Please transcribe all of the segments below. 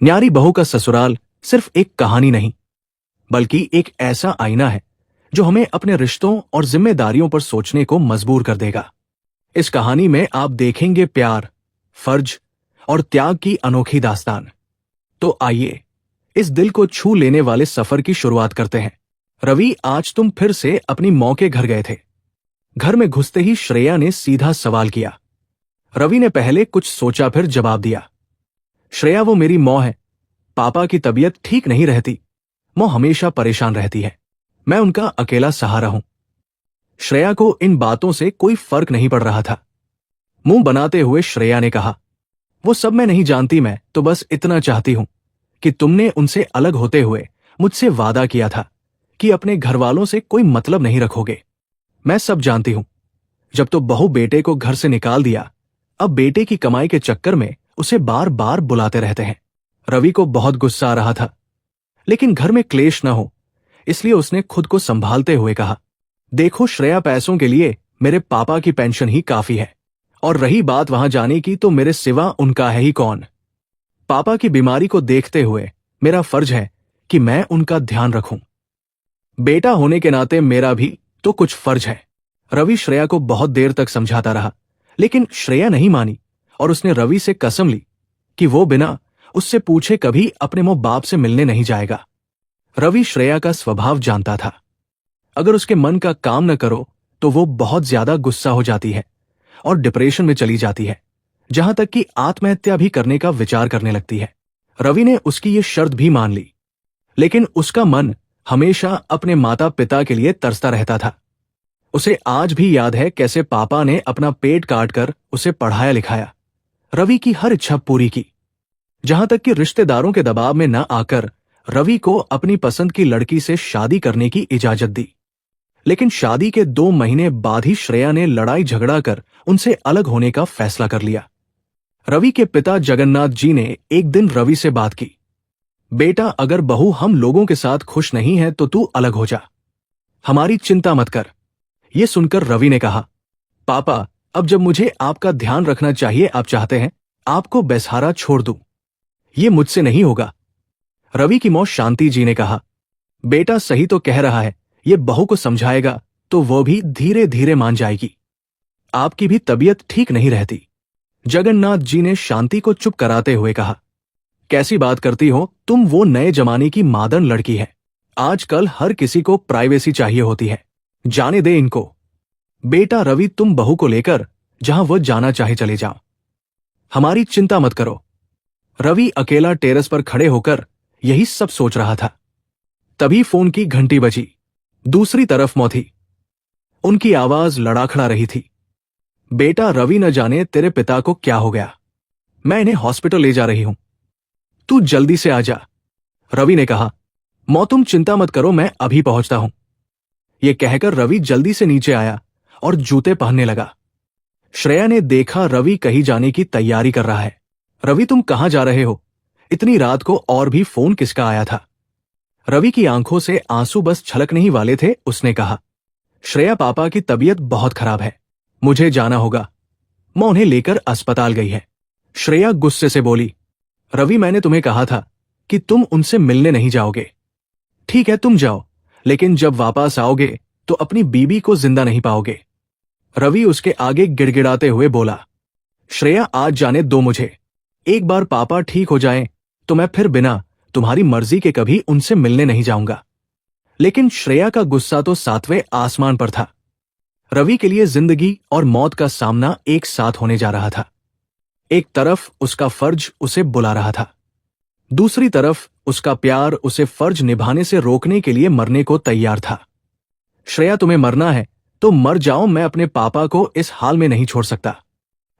न्यारी बहू का ससुराल सिर्फ एक कहानी नहीं, बल्कि एक ऐसा आईना है जो हमें अपने रिश्तों और जिम्मेदारियों पर सोचने को मजबूर कर देगा। इस कहानी में आप देखेंगे प्यार, फर्ज और त्याग की अनोखी दास्तान। तो आइए इस दिल को छू लेने वाले सफर की शुरुआत करते हैं। रवि, आज तुम फिर से अपनी मौं के घर गए थे। घर में घुसते ही श्रेया ने सीधा सवाल किया। रवि ने पहले कुछ सोचा फिर जवाब दिया। श्रेया, वो मेरी मौं है। पापा की तबीयत ठीक नहीं रहती। मौं हमेशा परेशान रहती है। मैं उनका अकेला सहारा हूं। श्रेया को इन बातों से कोई फर्क नहीं पड़ रहा था। मुंह बनाते हुए श्रेया ने कहा, वो सब मैं नहीं जानती, मैं तो बस इतना चाहती हूं कि तुमने उनसे अलग होते हुए मुझसे वादा किया था कि अपने घर वालों से कोई मतलब नहीं रखोगे। मैं सब जानती हूं। जब तो बहू बेटे को घर से निकाल दिया, अब बेटे की कमाई के चक्कर में उसे बार बार बुलाते रहते हैं। रवि को बहुत गुस्सा आ रहा था, लेकिन घर में क्लेश न हो इसलिए उसने खुद को संभालते हुए कहा, देखो श्रेया, पैसों के लिए मेरे पापा की पेंशन ही काफी है, और रही बात वहां जाने की तो मेरे सिवा उनका है ही कौन। पापा की बीमारी को देखते हुए मेरा फर्ज है कि मैं उनका ध्यान रखूं। बेटा होने के नाते मेरा भी तो कुछ फर्ज है। रवि श्रेया को बहुत देर तक समझाता रहा, लेकिन श्रेया नहीं मानी और उसने रवि से कसम ली कि वो बिना उससे पूछे कभी अपने मुंह बाप से मिलने नहीं जाएगा। रवि श्रेया का स्वभाव जानता था। अगर उसके मन का काम न करो तो वो बहुत ज्यादा गुस्सा हो जाती है और डिप्रेशन में चली जाती है, जहां तक कि आत्महत्या भी करने का विचार करने लगती है। रवि ने उसकी ये शर्त भी मान ली, लेकिन उसका मन हमेशा अपने माता पिता के लिए तरसता रहता था। उसे आज भी याद है कैसे पापा ने अपना पेट काटकर उसे पढ़ाया लिखाया, रवि की हर इच्छा पूरी की, जहां तक कि रिश्तेदारों के दबाव में न आकर रवि को अपनी पसंद की लड़की से शादी करने की इजाजत दी। लेकिन शादी के 2 महीने बाद ही श्रेया ने लड़ाई झगड़ा कर उनसे अलग होने का फैसला कर लिया। रवि के पिता जगन्नाथ जी ने एक दिन रवि से बात की, बेटा, अगर बहू हम लोगों के साथ खुश नहीं है तो तू अलग हो जा, हमारी चिंता मत कर। यह सुनकर रवि ने कहा, पापा, अब जब मुझे आपका ध्यान रखना चाहिए, आप चाहते हैं आपको बेसहारा छोड़ दूं। ये मुझसे नहीं होगा। रवि की मौं शांति जी ने कहा, बेटा सही तो कह रहा है, ये बहू को समझाएगा तो वो भी धीरे धीरे मान जाएगी। आपकी भी तबीयत ठीक नहीं रहती। जगन्नाथ जी ने शांति को चुप कराते हुए कहा, कैसी बात करती हो तुम, वो नए जमाने की मादन लड़की है। आजकल हर किसी को प्राइवेसी चाहिए होती है, जाने दे इनको। बेटा रवि, तुम बहू को लेकर जहां वो जाना चाहे चले जाओ, हमारी चिंता मत करो। रवि अकेला टेरेस पर खड़े होकर यही सब सोच रहा था। तभी फोन की घंटी बजी। दूसरी तरफ मौं थी। उनकी आवाज लड़ाखड़ा रही थी, बेटा रवि, न जाने तेरे पिता को क्या हो गया, मैं इन्हें हॉस्पिटल ले जा रही हूं, तू जल्दी से आ जा। रवि ने कहा, मौं तुम चिंता मत करो, मैं अभी पहुंचता हूं। यह कहकर रवि जल्दी से नीचे आया और जूते पहनने लगा। श्रेया ने देखा रवि कहीं जाने की तैयारी कर रहा है। रवि, तुम कहां जा रहे हो? इतनी रात को और भी फोन किसका आया था? रवि की आंखों से आंसू बस छलकने ही वाले थे। उसने कहा, श्रेया, पापा की तबीयत बहुत खराब है, मुझे जाना होगा। मैं उन्हें लेकर अस्पताल गई है। श्रेया गुस्से से बोली, रवि, मैंने तुम्हें कहा था कि तुम उनसे मिलने नहीं जाओगे। ठीक है तुम जाओ, लेकिन जब वापस आओगे तो अपनी बीबी को जिंदा नहीं पाओगे। रवि उसके आगे गिड़गिड़ाते हुए बोला, श्रेया, आज जाने दो मुझे। एक बार पापा ठीक हो जाएं तो मैं फिर बिना तुम्हारी मर्जी के कभी उनसे मिलने नहीं जाऊंगा। लेकिन श्रेया का गुस्सा तो 7वें आसमान पर था। रवि के लिए जिंदगी और मौत का सामना एक साथ होने जा रहा था। एक तरफ उसका फर्ज उसे बुला रहा था, दूसरी तरफ उसका प्यार उसे फर्ज निभाने से रोकने के लिए मरने को तैयार था। श्रेया, तुम्हें मरना है तो मर जाओ, मैं अपने पापा को इस हाल में नहीं छोड़ सकता।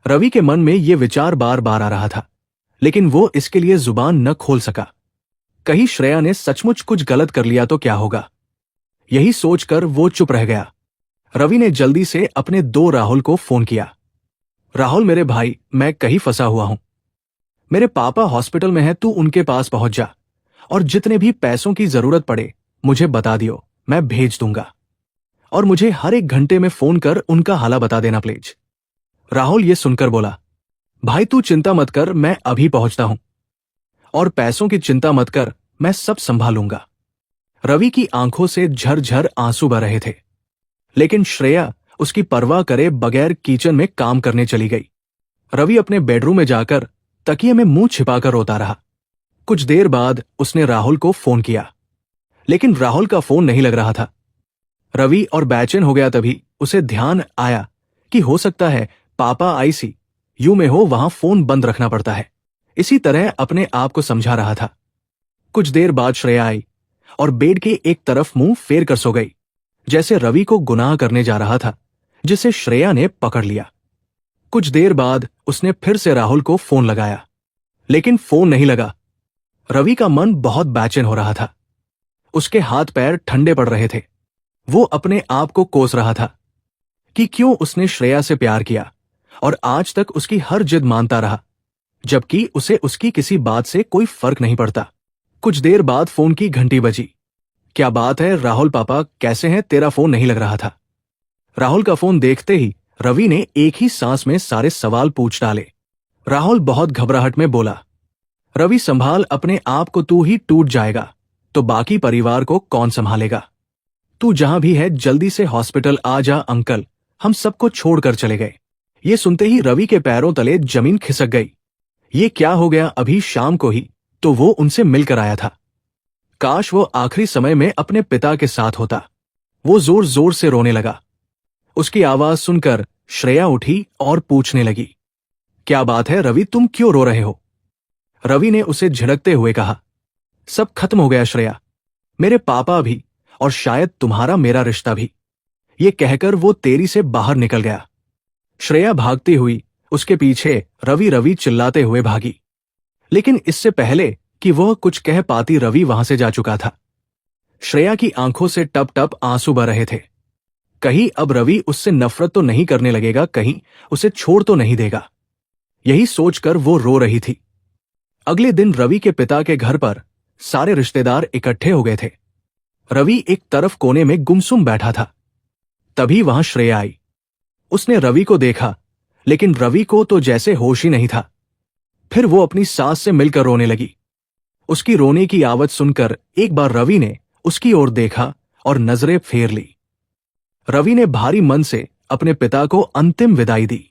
रवि के मन में यह विचार बार बार आ रहा था, लेकिन वो इसके लिए जुबान न खोल सका। कहीं श्रेया ने सचमुच कुछ गलत कर लिया तो क्या होगा? यही सोचकर वो चुप रह गया। रवि ने जल्दी से अपने 2 राहुल को फोन किया। राहुल मेरे भाई, मैं कहीं फंसा हुआ हूं। मेरे पापा हॉस्पिटल में हैं, तू उनके पास पहुंच जा और जितने भी पैसों की जरूरत पड़े मुझे बता दियो, मैं भेज दूंगा। और मुझे हर 1 घंटे में फोन कर उनका हाल बता देना प्लीज। राहुल ये सुनकर बोला, भाई तू चिंता मत कर, मैं अभी पहुंचता हूं। और पैसों की चिंता मत कर, मैं सब संभालूंगा। रवि की आंखों से झरझर आंसू बह रहे थे, लेकिन श्रेया उसकी परवाह करे बगैर किचन में काम करने चली गई। रवि अपने बेडरूम में जाकर तकिए में मुंह छिपाकर रोता रहा। कुछ देर बाद उसने राहुल को फोन किया, लेकिन राहुल का फोन नहीं लग रहा था। रवि और बेचैन हो गया। तभी उसे ध्यान आया कि हो सकता है पापा आईसीयू में हो, वहां फोन बंद रखना पड़ता है। इसी तरह अपने आप को समझा रहा था। कुछ देर बाद श्रेया आई और बेड के एक तरफ मुंह फेर कर सो गई, जैसे रवि को गुनाह करने जा रहा था, जिसे श्रेया ने पकड़ लिया। कुछ देर बाद उसने फिर से राहुल को फोन लगाया, लेकिन फोन नहीं लगा। रवि का मन बहुत बेचैन हो रहा था। उसके हाथ पैर ठंडे पड़ रहे थे। वो अपने आप को कोस रहा था कि क्यों उसने श्रेया से प्यार किया और आज तक उसकी हर जिद मानता रहा, जबकि उसे उसकी किसी बात से कोई फर्क नहीं पड़ता। कुछ देर बाद फोन की घंटी बजी। क्या बात है राहुल पापा, कैसे हैं? तेरा फोन नहीं लग रहा था। राहुल का फोन देखते ही रवि ने एक ही सांस में सारे सवाल पूछ डाले। राहुल बहुत घबराहट में बोला, रवि संभाल अपने आप को, तू ही टूट जाएगा तो बाकी परिवार को कौन संभालेगा? तू जहां भी है जल्दी से हॉस्पिटल आ जा, अंकल हम सबको छोड़कर चले गए। ये सुनते ही रवि के पैरों तले जमीन खिसक गई। ये क्या हो गया? अभी शाम को ही तो वो उनसे मिलकर आया था। काश वो आखिरी समय में अपने पिता के साथ होता। वो जोर जोर से रोने लगा। उसकी आवाज सुनकर श्रेया उठी और पूछने लगी, क्या बात है रवि, तुम क्यों रो रहे हो? रवि ने उसे झिड़कते हुए कहा, सब खत्म हो गया श्रेया, मेरे पापा भी और शायद तुम्हारा मेरा रिश्ता भी। ये कहकर वो तेरी से बाहर निकल गया। श्रेया भागती हुई उसके पीछे रवि रवि चिल्लाते हुए भागी, लेकिन इससे पहले कि वह कुछ कह पाती रवि वहां से जा चुका था। श्रेया की आंखों से टप टप आंसू बह रहे थे। कहीं अब रवि उससे नफरत तो नहीं करने लगेगा, कहीं उसे छोड़ तो नहीं देगा, यही सोचकर वो रो रही थी। अगले दिन रवि के पिता के घर पर सारे रिश्तेदार इकट्ठे हो गए थे। रवि एक तरफ कोने में गुमसुम बैठा था। तभी वहां श्रेया आई। उसने रवि को देखा, लेकिन रवि को तो जैसे होश ही नहीं था। फिर वो अपनी सास से मिलकर रोने लगी। उसकी रोने की आवाज सुनकर एक बार रवि ने उसकी ओर देखा और नजरें फेर ली। रवि ने भारी मन से अपने पिता को अंतिम विदाई दी।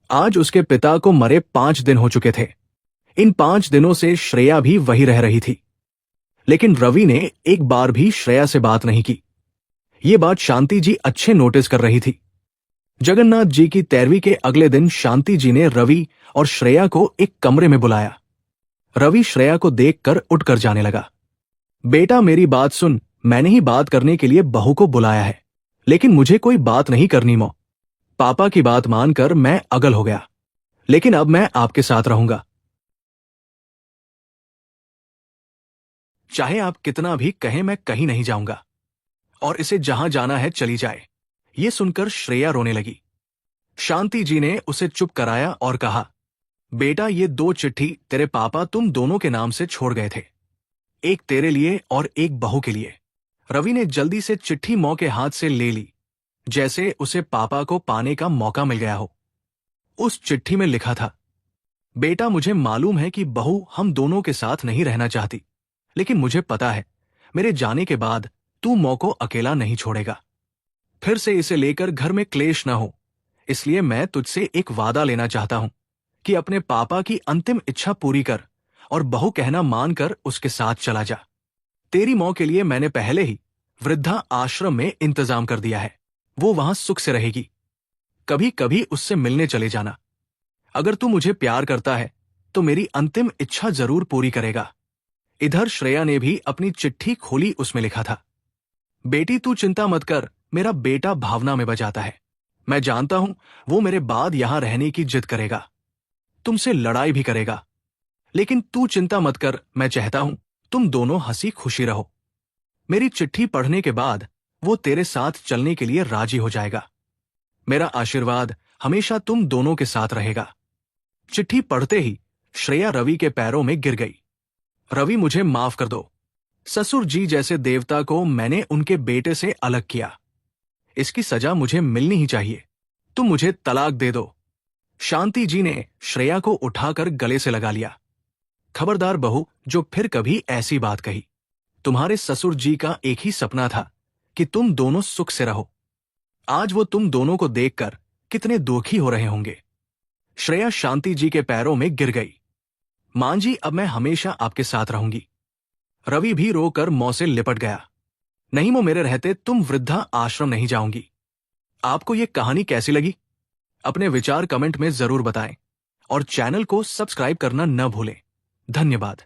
आज उसके पिता को मरे 5 दिन हो चुके थे। इन 5 दिनों से श्रेया भी वही रह रही थी, लेकिन रवि ने एक बार भी श्रेया से बात नहीं की। ये बात शांति जी अच्छे नोटिस कर रही थी। जगन्नाथ जी की 13वीं के अगले दिन शांति जी ने रवि और श्रेया को एक कमरे में बुलाया। रवि श्रेया को देखकर उठकर जाने लगा। बेटा मेरी बात सुन, मैंने ही बात करने के लिए बहू को बुलाया है, लेकिन मुझे कोई बात नहीं करनी मो। पापा की बात मानकर मैं अगल हो गया, लेकिन अब मैं आपके साथ रहूंगा। चाहे आप कितना भी कहें, मैं कहीं नहीं जाऊंगा और इसे जहां जाना है चली जाए। ये सुनकर श्रेया रोने लगी। शांति जी ने उसे चुप कराया और कहा, बेटा ये 2 चिट्ठी तेरे पापा तुम दोनों के नाम से छोड़ गए थे, एक तेरे लिए और एक बहू के लिए। रवि ने जल्दी से चिट्ठी मौ के हाथ से ले ली, जैसे उसे पापा को पाने का मौका मिल गया हो। उस चिट्ठी में लिखा था, बेटा मुझे मालूम है कि बहू हम दोनों के साथ नहीं रहना चाहती, लेकिन मुझे पता है मेरे जाने के बाद तू मौ को अकेला नहीं छोड़ेगा। फिर से इसे लेकर घर में क्लेश न हो, इसलिए मैं तुझसे एक वादा लेना चाहता हूं कि अपने पापा की अंतिम इच्छा पूरी कर और बहू कहना मानकर उसके साथ चला जा। तेरी मौ के लिए मैंने पहले ही वृद्धा आश्रम में इंतजाम कर दिया है, वो वहां सुख से रहेगी। कभी कभी उससे मिलने चले जाना। अगर तू मुझे प्यार करता है तो मेरी अंतिम इच्छा जरूर पूरी करेगा। इधर श्रेया ने भी अपनी चिट्ठी खोली। उसमें लिखा था, बेटी तू चिंता मत कर, मेरा बेटा भावना में बजाता है। मैं जानता हूं वो मेरे बाद यहां रहने की जिद करेगा, तुमसे लड़ाई भी करेगा, लेकिन तू चिंता मत कर। मैं चाहता हूं तुम दोनों हंसी खुशी रहो। मेरी चिट्ठी पढ़ने के बाद वो तेरे साथ चलने के लिए राजी हो जाएगा। मेरा आशीर्वाद हमेशा तुम दोनों के साथ रहेगा। चिट्ठी पढ़ते ही श्रेया रवि के पैरों में गिर गई। रवि मुझे माफ कर दो। ससुर जी जैसे देवता को मैंने उनके बेटे से अलग किया, इसकी सजा मुझे मिलनी ही चाहिए। तुम मुझे तलाक दे दो। शांति जी ने श्रेया को उठाकर गले से लगा लिया। खबरदार बहू जो फिर कभी ऐसी बात कही। तुम्हारे ससुर जी का एक ही सपना था कि तुम दोनों सुख से रहो। आज वो तुम दोनों को देखकर कितने दुखी हो रहे होंगे। श्रेया शांति जी के पैरों में गिर गई। मां जी, अब मैं हमेशा आपके साथ रहूंगी। रवि भी रोकर मौं से लिपट गया। नहीं, वो मेरे रहते तुम वृद्धा आश्रम नहीं जाओगी। आपको ये कहानी कैसी लगी? अपने विचार कमेंट में जरूर बताएं और चैनल को सब्सक्राइब करना न भूलें। धन्यवाद।